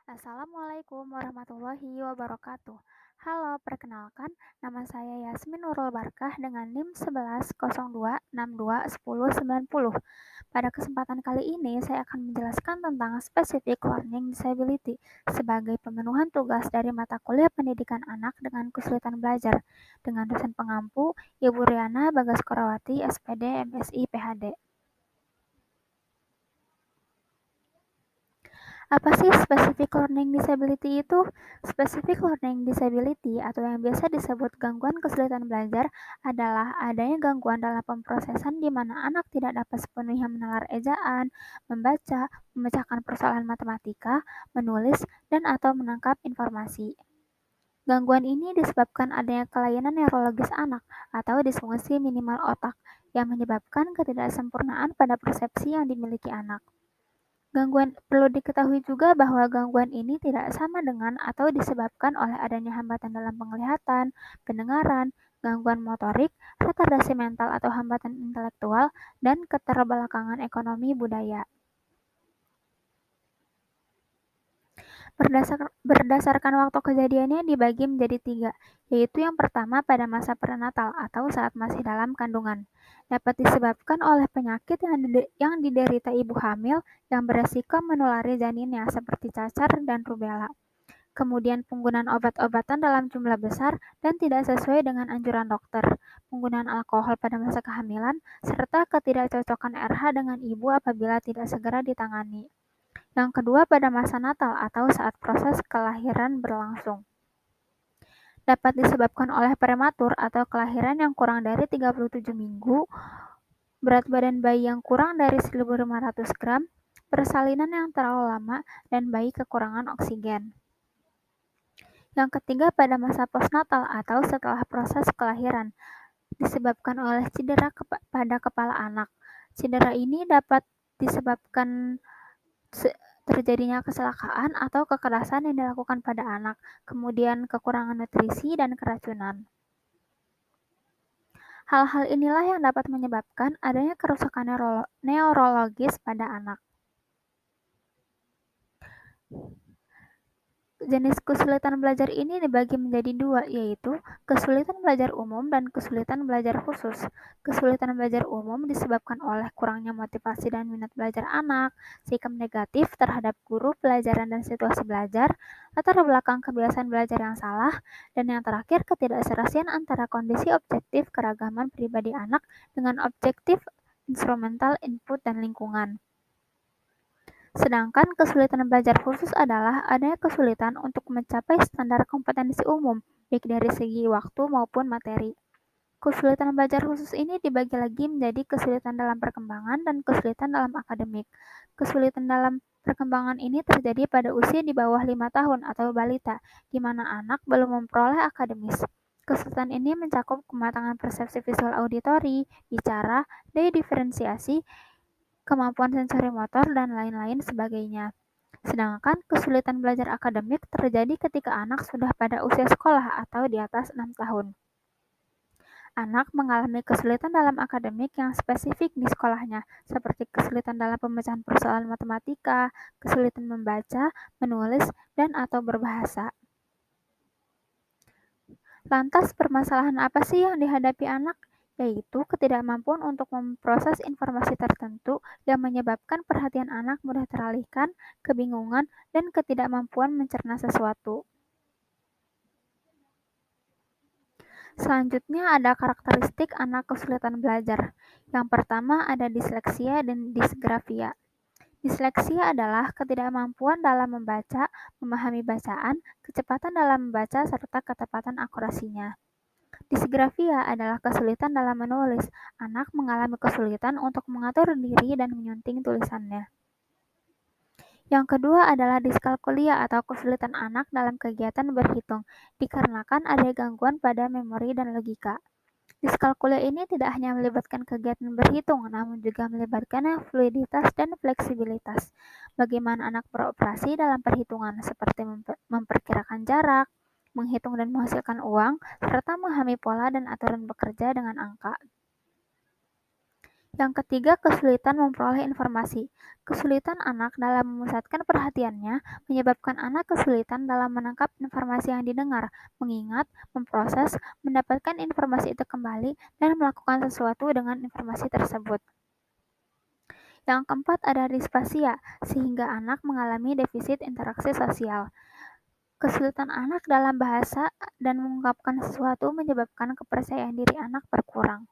Assalamualaikum warahmatullahi wabarakatuh. Halo, perkenalkan, nama saya Yasmin Nurul Barkah dengan NIM 1102621090. Pada kesempatan kali ini, saya akan menjelaskan tentang Specific Learning Disability sebagai pemenuhan tugas dari mata kuliah pendidikan anak dengan kesulitan belajar, dengan dosen pengampu Ibu Riana Bagaskorawati, SPD, MSI, PhD. Apa sih specific learning disability itu? Specific learning disability atau yang biasa disebut gangguan kesulitan belajar adalah adanya gangguan dalam pemrosesan di mana anak tidak dapat sepenuhnya menalar ejaan, membaca, memecahkan persoalan matematika, menulis, dan atau menangkap informasi. Gangguan ini disebabkan adanya kelainan neurologis anak atau disfungsi minimal otak yang menyebabkan ketidaksempurnaan pada persepsi yang dimiliki anak. Perlu diketahui juga bahwa gangguan ini tidak sama dengan atau disebabkan oleh adanya hambatan dalam penglihatan, pendengaran, gangguan motorik, retardasi mental atau hambatan intelektual, dan keterbelakangan ekonomi budaya. Berdasarkan waktu kejadiannya dibagi menjadi 3, yaitu yang pertama pada masa prenatal atau saat masih dalam kandungan. Dapat disebabkan oleh penyakit yang diderita ibu hamil yang beresiko menulari janinnya seperti cacar dan rubella. Kemudian penggunaan obat-obatan dalam jumlah besar dan tidak sesuai dengan anjuran dokter, penggunaan alkohol pada masa kehamilan, serta ketidakcocokan RH dengan ibu apabila tidak segera ditangani. Yang kedua pada masa natal atau saat proses kelahiran berlangsung. Dapat disebabkan oleh prematur atau kelahiran yang kurang dari 37 minggu, berat badan bayi yang kurang dari 1.500 gram, persalinan yang terlalu lama, dan bayi kekurangan oksigen. Yang ketiga pada masa postnatal atau setelah proses kelahiran, disebabkan oleh cedera pada kepala anak. Cedera ini dapat disebabkan terjadinya kecelakaan atau kekerasan yang dilakukan pada anak, kemudian kekurangan nutrisi dan keracunan. Hal-hal inilah yang dapat menyebabkan adanya kerusakan neurologis pada anak. Jenis kesulitan belajar ini dibagi menjadi 2, yaitu kesulitan belajar umum dan kesulitan belajar khusus. Kesulitan belajar umum disebabkan oleh kurangnya motivasi dan minat belajar anak, sikap negatif terhadap guru, pelajaran, dan situasi belajar, latar belakang kebiasaan belajar yang salah, dan yang terakhir ketidakserasian antara kondisi objektif keragaman pribadi anak dengan objektif instrumental input dan lingkungan. Sedangkan kesulitan belajar khusus adalah adanya kesulitan untuk mencapai standar kompetensi umum, baik dari segi waktu maupun materi. Kesulitan belajar khusus ini dibagi lagi menjadi kesulitan dalam perkembangan dan kesulitan dalam akademik. Kesulitan dalam perkembangan ini terjadi pada usia di bawah 5 tahun atau balita, di mana anak belum memperoleh akademis. Kesulitan ini mencakup kematangan persepsi visual auditori, bicara, daya diferensiasi, kemampuan sensori motor, dan lain-lain sebagainya. Sedangkan kesulitan belajar akademik terjadi ketika anak sudah pada usia sekolah atau di atas 6 tahun. Anak mengalami kesulitan dalam akademik yang spesifik di sekolahnya, seperti kesulitan dalam pemecahan persoalan matematika, kesulitan membaca, menulis, dan atau berbahasa. Lantas permasalahan apa sih yang dihadapi anak? Yaitu ketidakmampuan untuk memproses informasi tertentu yang menyebabkan perhatian anak mudah teralihkan, kebingungan, dan ketidakmampuan mencerna sesuatu. Selanjutnya ada karakteristik anak kesulitan belajar. Yang pertama ada disleksia dan disgrafia. Disleksia adalah ketidakmampuan dalam membaca, memahami bacaan, kecepatan dalam membaca, serta ketepatan akurasinya. Disgrafia adalah kesulitan dalam menulis. Anak mengalami kesulitan untuk mengatur diri dan menyunting tulisannya. Yang kedua adalah diskalkulia atau kesulitan anak dalam kegiatan berhitung, dikarenakan ada gangguan pada memori dan logika. Diskalkulia ini tidak hanya melibatkan kegiatan berhitung, namun juga melibatkan fluiditas dan fleksibilitas. Bagaimana anak beroperasi dalam perhitungan, seperti memperkirakan jarak, menghitung dan menghasilkan uang, serta memahami pola dan aturan bekerja dengan angka. Yang ketiga, kesulitan memperoleh informasi. Kesulitan anak dalam memusatkan perhatiannya menyebabkan anak kesulitan dalam menangkap informasi yang didengar, mengingat, memproses, mendapatkan informasi itu kembali, dan melakukan sesuatu dengan informasi tersebut. Yang keempat ada dispasia, sehingga anak mengalami defisit interaksi sosial. Kesulitan anak dalam bahasa dan mengungkapkan sesuatu menyebabkan kepercayaan diri anak berkurang.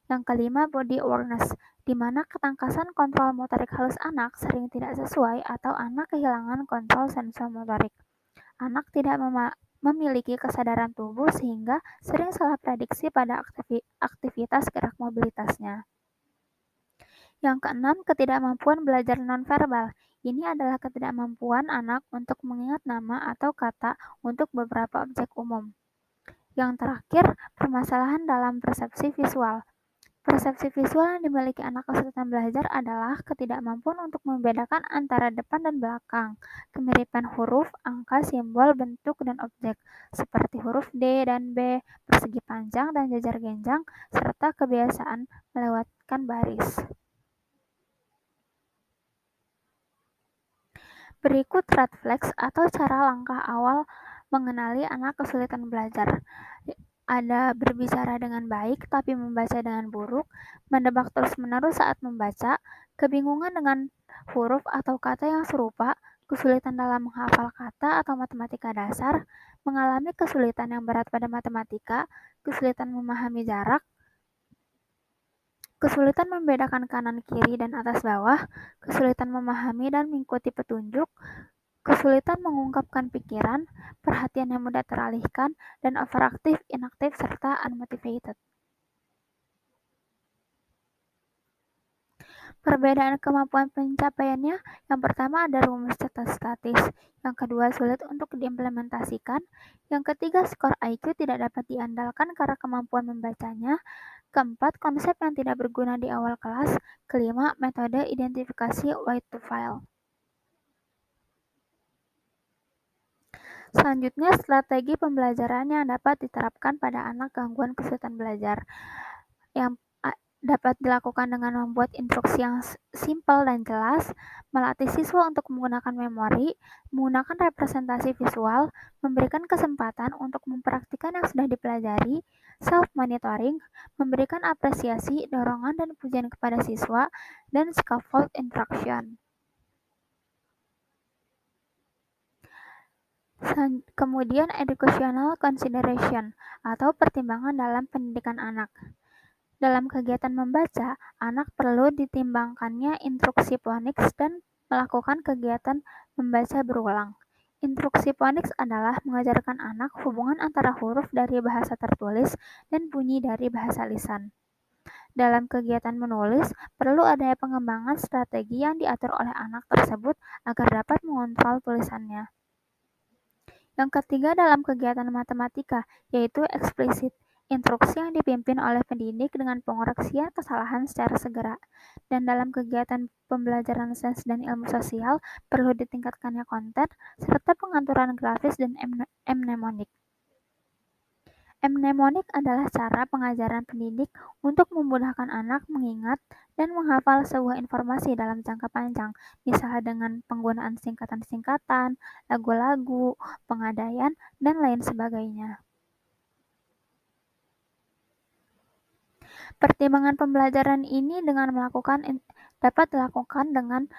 Yang kelima, body awareness, di mana ketangkasan kontrol motorik halus anak sering tidak sesuai atau anak kehilangan kontrol sensor motorik. Anak tidak memiliki kesadaran tubuh sehingga sering salah prediksi pada aktivitas gerak mobilitasnya. Yang keenam, ketidakmampuan belajar nonverbal. Ini adalah ketidakmampuan anak untuk mengingat nama atau kata untuk beberapa objek umum. Yang terakhir, permasalahan dalam persepsi visual. Persepsi visual yang dimiliki anak kesulitan belajar adalah ketidakmampuan untuk membedakan antara depan dan belakang, kemiripan huruf, angka, simbol, bentuk, dan objek, seperti huruf D dan B, persegi panjang dan jajar genjang, serta kebiasaan melewatkan baris. Berikut red flags atau cara langkah awal mengenali anak kesulitan belajar. Ada berbicara dengan baik tapi membaca dengan buruk, menebak terus-menerus saat membaca, kebingungan dengan huruf atau kata yang serupa, kesulitan dalam menghafal kata atau matematika dasar, mengalami kesulitan yang berat pada matematika, kesulitan memahami jarak, kesulitan membedakan kanan kiri dan atas bawah, kesulitan memahami dan mengikuti petunjuk, kesulitan mengungkapkan pikiran, perhatian yang mudah teralihkan, dan overaktif, inaktif, serta unmotivated. Perbedaan kemampuan pencapaiannya, yang pertama ada rumus statis, yang kedua sulit untuk diimplementasikan, yang ketiga skor IQ tidak dapat diandalkan karena kemampuan membacanya, keempat konsep yang tidak berguna di awal kelas, kelima metode identifikasi white to file. Selanjutnya, strategi pembelajaran yang dapat diterapkan pada anak gangguan kesulitan belajar. Yang dapat dilakukan dengan membuat instruksi yang simpel dan jelas, melatih siswa untuk menggunakan memori, menggunakan representasi visual, memberikan kesempatan untuk mempraktikkan yang sudah dipelajari, self-monitoring, memberikan apresiasi, dorongan, dan pujian kepada siswa, dan scaffold instruction. Kemudian educational consideration atau pertimbangan dalam pendidikan anak. Dalam kegiatan membaca, anak perlu ditimbangkannya instruksi phonics dan melakukan kegiatan membaca berulang. Instruksi phonics adalah mengajarkan anak hubungan antara huruf dari bahasa tertulis dan bunyi dari bahasa lisan. Dalam kegiatan menulis, perlu adanya pengembangan strategi yang diatur oleh anak tersebut agar dapat mengontrol tulisannya. Yang ketiga dalam kegiatan matematika, yaitu eksplisit, instruksi yang dipimpin oleh pendidik dengan pengoreksian kesalahan secara segera. Dan dalam kegiatan pembelajaran sains dan ilmu sosial, perlu ditingkatkannya konten, serta pengaturan grafis dan mnemonik. Mnemonik adalah cara pengajaran pendidik untuk memudahkan anak mengingat dan menghafal sebuah informasi dalam jangka panjang, misalnya dengan penggunaan singkatan-singkatan, lagu-lagu, pengadaian, dan lain sebagainya. Pertimbangan pembelajaran ini dapat dilakukan dengan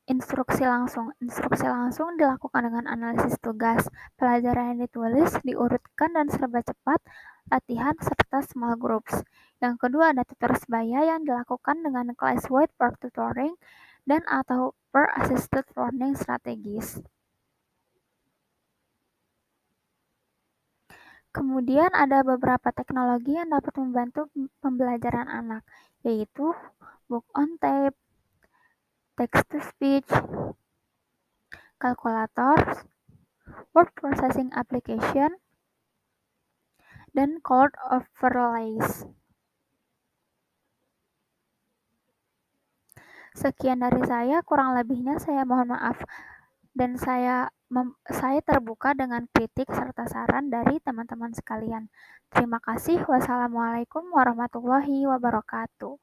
instruksi langsung. Instruksi langsung dilakukan dengan analisis tugas, pelajaran yang ditulis, diurutkan dan serba cepat, latihan, serta small groups. Yang kedua ada tutor sebaya yang dilakukan dengan class-wide per tutoring dan atau per assisted learning strategies. Kemudian ada beberapa teknologi yang dapat membantu pembelajaran anak, yaitu book on tape, text-to-speech, kalkulator, word processing application, dan chord overlays. Sekian dari saya, kurang lebihnya saya mohon maaf dan saya terbuka dengan kritik serta saran dari teman-teman sekalian. Terima kasih. Wassalamualaikum warahmatullahi wabarakatuh.